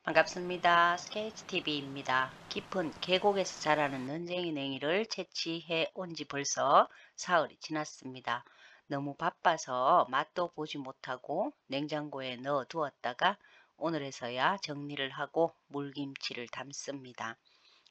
반갑습니다. SKHTV입니다. 깊은 계곡에서 자라는 눈쟁이 냉이를 채취해 온 지 벌써 사흘이 지났습니다. 너무 바빠서 맛도 보지 못하고 냉장고에 넣어 두었다가 오늘에서야 정리를 하고 물김치를 담습니다.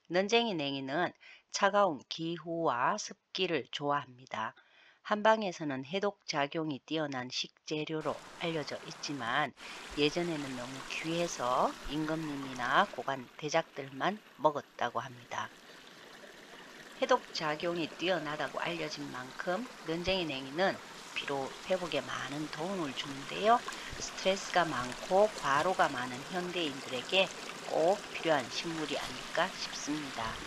눈쟁이 냉이는 차가운 기후와 습기를 좋아합니다. 한방에서는 해독 작용이 뛰어난 식재료로 알려져 있지만 예전에는 너무 귀해서 임금님이나 고관 대작들만 먹었다고 합니다. 해독 작용이 뛰어나다고 알려진 만큼 눈쟁이 냉이는 피로 회복에 많은 도움을 주는데요. 스트레스가 많고 과로가 많은 현대인들에게 꼭 필요한 식물이 아닐까 싶습니다.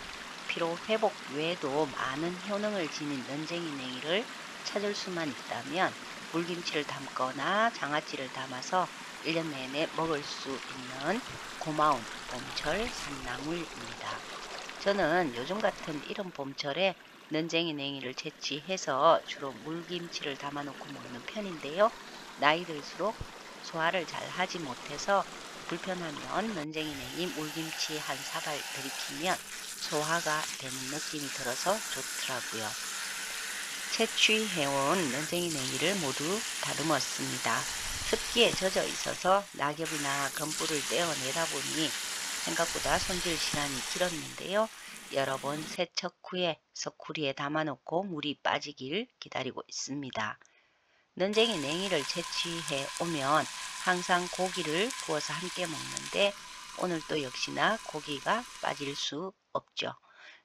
피로 회복 외에도 많은 효능을 지닌 눈쟁이 냉이를 찾을 수만 있다면 물김치를 담거나 장아찌를 담아서 1년 내내 먹을 수 있는 고마운 봄철 산나물입니다. 저는 요즘 같은 이런 봄철에 눈쟁이 냉이를 채취해서 주로 물김치를 담아놓고 먹는 편인데요. 나이 들수록 소화를 잘 하지 못해서 불편하면 눈쟁이 냉이 물김치 한 사발 들이키면 소화가 되는 느낌이 들어서 좋더라고요. 채취해온 눈쟁이 냉이를 모두 다듬었습니다. 습기에 젖어 있어서 낙엽이나 건불을 떼어내다 보니 생각보다 손질 시간이 길었는데요. 여러 번 세척 후에 서쿠리에 담아놓고 물이 빠지길 기다리고 있습니다. 눈쟁이 냉이를 채취해 오면 항상 고기를 구워서 함께 먹는데 오늘도 역시나 고기가 빠질 수 없죠.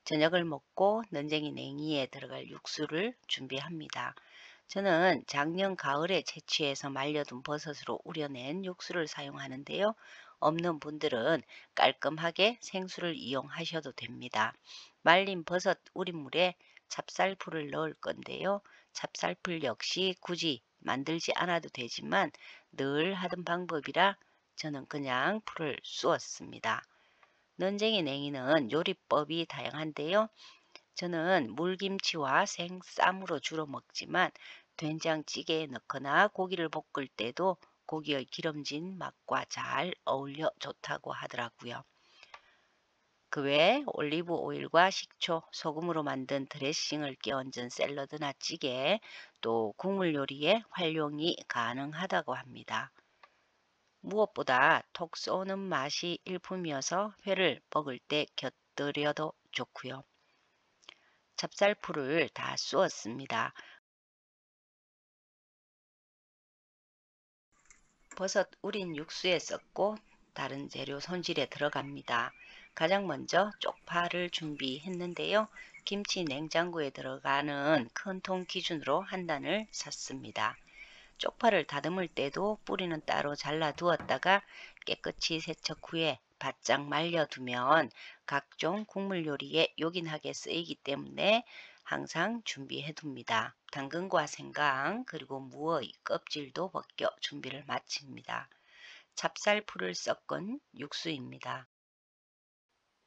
저녁을 먹고 눈쟁이 냉이에 들어갈 육수를 준비합니다. 저는 작년 가을에 채취해서 말려둔 버섯으로 우려낸 육수를 사용하는데요. 없는 분들은 깔끔하게 생수를 이용하셔도 됩니다. 말린 버섯 우린 물에 찹쌀풀을 넣을 건데요. 찹쌀풀 역시 굳이 만들지 않아도 되지만 늘 하던 방법이라 저는 그냥 풀을 쑤었습니다. 눈쟁이 냉이는 요리법이 다양한데요. 저는 물김치와 생쌈으로 주로 먹지만 된장찌개에 넣거나 고기를 볶을 때도 고기의 기름진 맛과 잘 어울려 좋다고 하더라고요. 그 외에 올리브 오일과 식초, 소금으로 만든 드레싱을 끼얹은 샐러드나 찌개, 또 국물 요리에 활용이 가능하다고 합니다. 무엇보다 톡 쏘는 맛이 일품이어서 회를 먹을 때 곁들여도 좋고요. 찹쌀풀을 다 쑤었습니다. 버섯 우린 육수에 섞고 다른 재료 손질에 들어갑니다. 가장 먼저 쪽파를 준비했는데요. 김치 냉장고에 들어가는 큰 통 기준으로 한 단을 샀습니다. 쪽파를 다듬을 때도 뿌리는 따로 잘라 두었다가 깨끗이 세척 후에 바짝 말려두면 각종 국물 요리에 요긴하게 쓰이기 때문에 항상 준비해 둡니다. 당근과 생강 그리고 무의 껍질도 벗겨 준비를 마칩니다. 찹쌀풀을 섞은 육수입니다.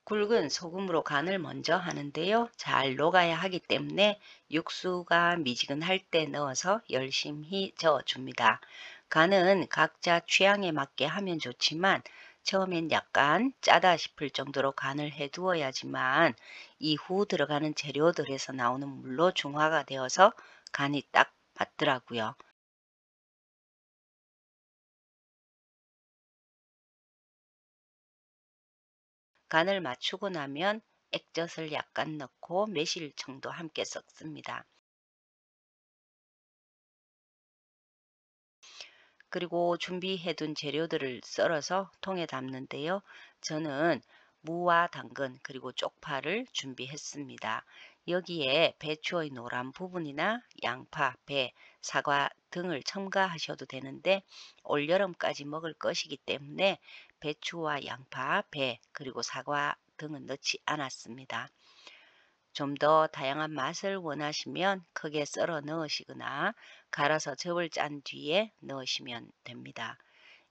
굵은 소금으로 간을 먼저 하는데요. 잘 녹아야 하기 때문에 육수가 미지근할 때 넣어서 열심히 저어줍니다. 간은 각자 취향에 맞게 하면 좋지만 처음엔 약간 짜다 싶을 정도로 간을 해두어야지만 이후 들어가는 재료들에서 나오는 물로 중화가 되어서 간이 딱 맞더라고요. 간을 맞추고 나면 액젓을 약간 넣고 매실청도 함께 섞습니다. 그리고 준비해둔 재료들을 썰어서 통에 담는데요. 저는 무와 당근 그리고 쪽파를 준비했습니다. 여기에 배추의 노란 부분이나 양파, 배, 사과 등을 첨가하셔도 되는데 올여름까지 먹을 것이기 때문에 배추와 양파, 배 그리고 사과 등은 넣지 않았습니다. 좀 더 다양한 맛을 원하시면 크게 썰어 넣으시거나 갈아서 즙을 짠 뒤에 넣으시면 됩니다.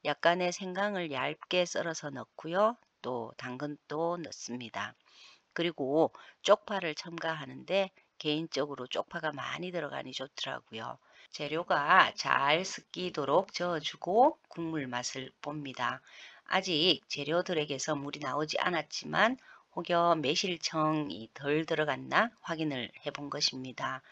약간의 생강을 얇게 썰어서 넣고요. 또 당근도 넣습니다. 그리고 쪽파를 첨가하는데 개인적으로 쪽파가 많이 들어가니 좋더라고요. 재료가 잘 섞이도록 저어주고 국물 맛을 봅니다. 아직 재료들에게서 물이 나오지 않았지만 혹여 매실청이 덜 들어갔나 확인을 해본 것입니다.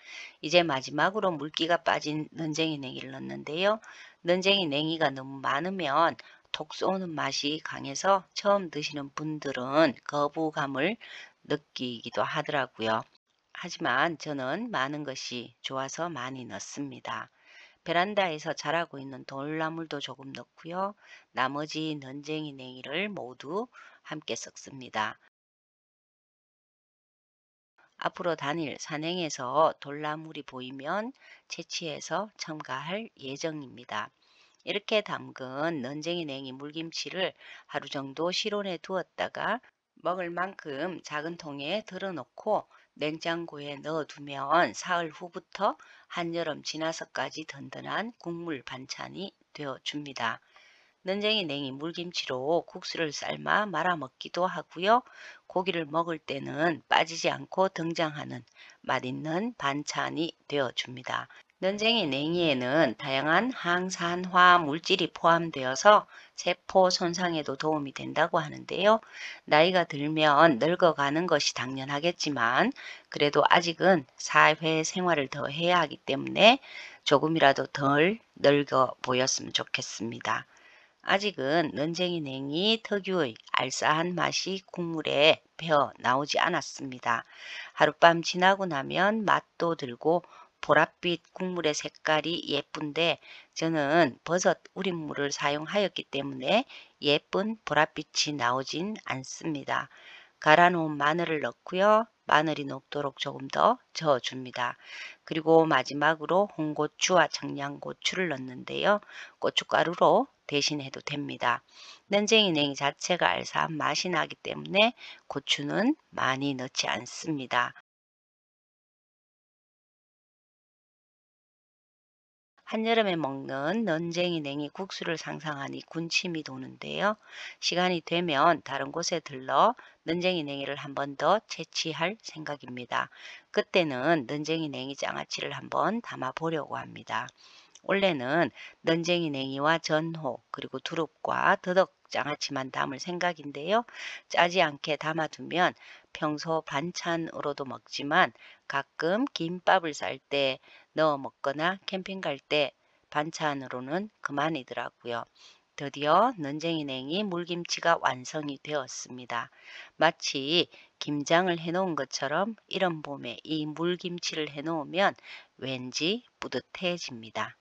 이제 마지막으로 물기가 빠진嫩쟁이 냉이를 넣는데요.嫩쟁이 냉이가 너무 많으면 톡 쏘는 맛이 강해서 처음 드시는 분들은 거부감을 느끼기도 하더라고요. 하지만 저는 많은 것이 좋아서 많이 넣습니다. 베란다에서 자라고 있는 돌나물도 조금 넣고요. 나머지嫩쟁이 냉이를 모두 함께 섞습니다. 앞으로 다닐 산행에서 돌나물이 보이면 채취해서 첨가할 예정입니다. 이렇게 담근嫩쟁이 냉이 물김치를 하루 정도 실온에 두었다가 먹을 만큼 작은 통에 들어놓고 냉장고에 넣어두면 사흘 후부터 한여름 지나서까지 든든한 국물 반찬이 되어줍니다.嫩쟁이 냉이 물김치로 국수를 삶아 말아 먹기도 하고요. 고기를 먹을 때는 빠지지 않고 등장하는 맛있는 반찬이 되어줍니다.嫩쟁이 냉이에는 다양한 항산화 물질이 포함되어서 세포 손상에도 도움이 된다고 하는데요. 나이가 들면 늙어가는 것이 당연하겠지만 그래도 아직은 사회 생활을 더 해야 하기 때문에 조금이라도 덜 늙어 보였으면 좋겠습니다. 아직은嫩쟁이 냉이 특유의 알싸한 맛이 국물에 배어 나오지 않았습니다. 하룻밤 지나고 나면 맛도 들고 보랏빛 국물의 색깔이 예쁜데 저는 버섯 우린물을 사용하였기 때문에 예쁜 보랏빛이 나오진 않습니다. 갈아 놓은 마늘을 넣고요. 마늘이 녹도록 조금 더 저어줍니다. 그리고 마지막으로 홍고추와 청양고추를 넣는데요. 고춧가루로 대신해도 됩니다.嫩쟁이 냉이 자체가 알싸한 맛이 나기 때문에 고추는 많이 넣지 않습니다. 한여름에 먹는嫩쟁이 냉이 국수를 상상하니 군침이 도는데요. 시간이 되면 다른 곳에 들러嫩쟁이 냉이를 한 번 더 채취할 생각입니다. 그때는嫩쟁이 냉이 장아찌를 한번 담아 보려고 합니다. 원래는嫩쟁이 냉이와 전호 그리고 두릅과 더덕 장아찌만 담을 생각인데요. 짜지 않게 담아두면 평소 반찬으로도 먹지만 가끔 김밥을 쌀 때 넣어 먹거나 캠핑 갈 때 반찬으로는 그만이더라고요. 드디어嫩쟁이 냉이 물김치가 완성이 되었습니다. 마치 김장을 해놓은 것처럼 이런 봄에 이 물김치를 해놓으면 왠지 뿌듯해집니다.